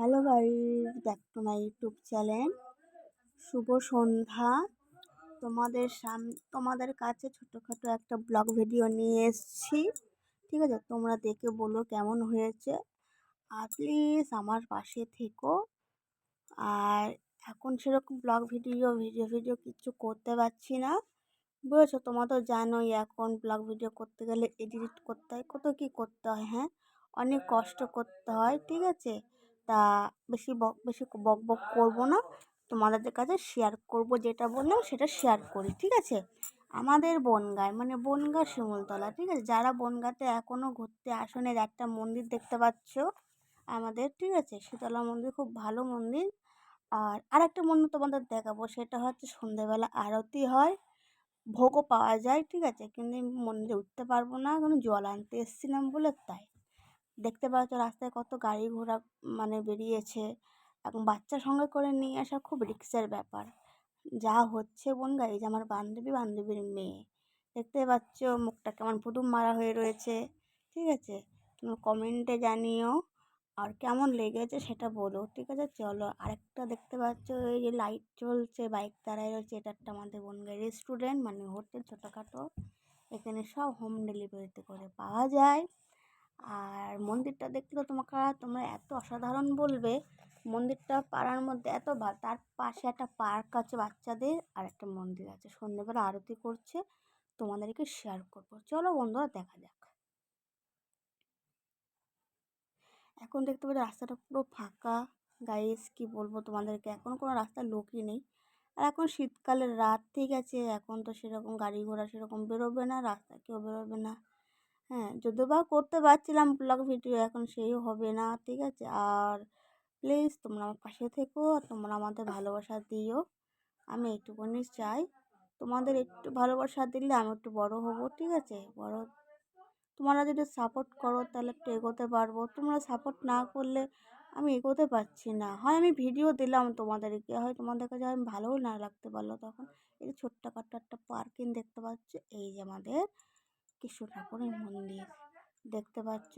Hello guys, back to my YouTube channel. শুভ সন্ধ্যা। তোমাদের কাছে ছোটোখাটো একটা ব্লগ ভিডিও নিয়ে এসেছি। ঠিক আছে, তোমরা দেখে বলো কেমন হয়েছে। আর প্লিজ আমার পাশে থেকো। আর এখন সেরকম ব্লগ ভিডিও কিছু করতে পারছি না, বুঝেছো? তোমরা তো জানোই এখন ব্লগ ভিডিও করতে গেলে এডিট করতে হয়, কত কী করতে হয়। হ্যাঁ, অনেক কষ্ট করতে হয়। ঠিক আছে, তা বেশি বক বক করবো না, তোমাদের কাছে শেয়ার করব, যেটা বললাম সেটা শেয়ার করি। ঠিক আছে, আমাদের বনগাঁয় বনগাঁ শিমুলতলা। ঠিক আছে, যারা বনগাঁতে এখনও ঘুরতে আসনে, একটা মন্দির দেখতে পাচ্ছ আমাদের। ঠিক আছে, শীতলা মন্দির খুব ভালো মন্দির। আর আরেকটা মন্দির তোমাদের দেখাবো, সেটা হচ্ছে সন্ধ্যেবেলা আরতি হয়, ভোগও পাওয়া যায়। ঠিক আছে, কিন্তু আমি মন্দিরে উঠতে পারবো না, কারণ জল আনতে এসেছিলাম বলে। তাই দেখতে পাচ্ছ রাস্তায় কত গাড়ি ঘোড়া বেরিয়েছে। এখন বাচ্চা সঙ্গে করে নিয়ে আসা খুব রিস্কের ব্যাপার। যা হচ্ছে বনগাঁ, এই যে আমার বান্ধবীর মেয়ে, দেখতে পাচ্ছ মুখটা কেমন পুতুম মারা হয়ে রয়েছে। ঠিক আছে, তুমি কমেন্টে জানিও আর কেমন লেগেছে সেটা বলো। ঠিক আছে, চলো আরেকটা দেখতে পাচ্ছ, এই যে লাইট জ্বলছে, বাইক দাঁড়ায় রয়েছে, এটা একটা আমাদের বনগাঁ রেস্টুরেন্ট, হোটেল ছোটোখাটো। এখানে সব হোম ডেলিভারিতে করে পাওয়া যায়। আর মন্দিরটা দেখলে তোমরা এত অসাধারণ বলবে। মন্দিরটা পাড়ার মধ্যে এত তার পাশে একটা পার্ক আছে বাচ্চাদের, আর একটা মন্দির আছে, সন্ধ্যেবেলা আরতি করছে, তোমাদেরকে শেয়ার করবো। চলো বন্ধুরা, দেখা যাক। এখন দেখতে পাচ্ছি রাস্তাটা পুরো ফাঁকা। গাইস কি বলবো তোমাদেরকে, এখন কোনো রাস্তায় লোকই নেই। আর এখন শীতকালের রাত। ঠিক আছে, এখন তো সেরকম গাড়ি ঘোড়া সেরকম বেরোবে না, রাস্তায় কেউ বেরোবে না। হ্যাঁ, যদিও বা করতে পারছিলাম ব্লগ ভিডিও, এখন সেইও হবে না। ঠিক আছে, আর প্লিজ তোমরা আমার পাশে থেকো, আর তোমরা আমাদের ভালোবাসা দিও। আমি এইটুকুনি চাই, তোমাদের একটু ভালোবাসা দিলে আমি একটু বড় হব। ঠিক আছে, তোমরা যদি সাপোর্ট করো তাহলে একটু এগোতে পারবো। তোমরা সাপোর্ট না করলে আমি এগোতে পারছি না। হয় আমি ভিডিও দিলাম তোমাদেরকে, হয় তোমাদের কাছে আমি ভালোও না লাগতে পারলো তখন। এই যে ছোট্টখাট্টো একটা পার্কিং দেখতে পাচ্ছ, এই যে আমাদের কৃষ্ণ ঠাকুরের মন্দির দেখতে পাচ্ছ।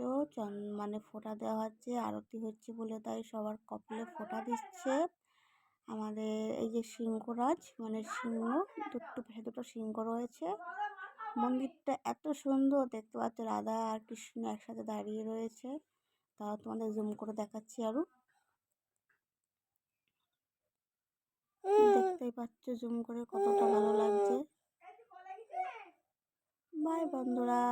ফোঁটা দেওয়া হচ্ছে, আরতি হচ্ছে বলে তাই সবার কপালে ফোঁটা দিচ্ছে। আমাদের এই যে সিংহরাজ সিংহ, দুটো সিংহ রয়েছে। মন্দিরটা এত সুন্দর দেখতে পাচ্ছ, রাধা আর কৃষ্ণ একসাথে দাঁড়িয়ে রয়েছে। তাও তোমাদের জুম করে দেখাচ্ছি আরো, দেখতেই পাচ্ছ জুম করে কতটা ভালো লাগছে। বাই বন্ধুরা।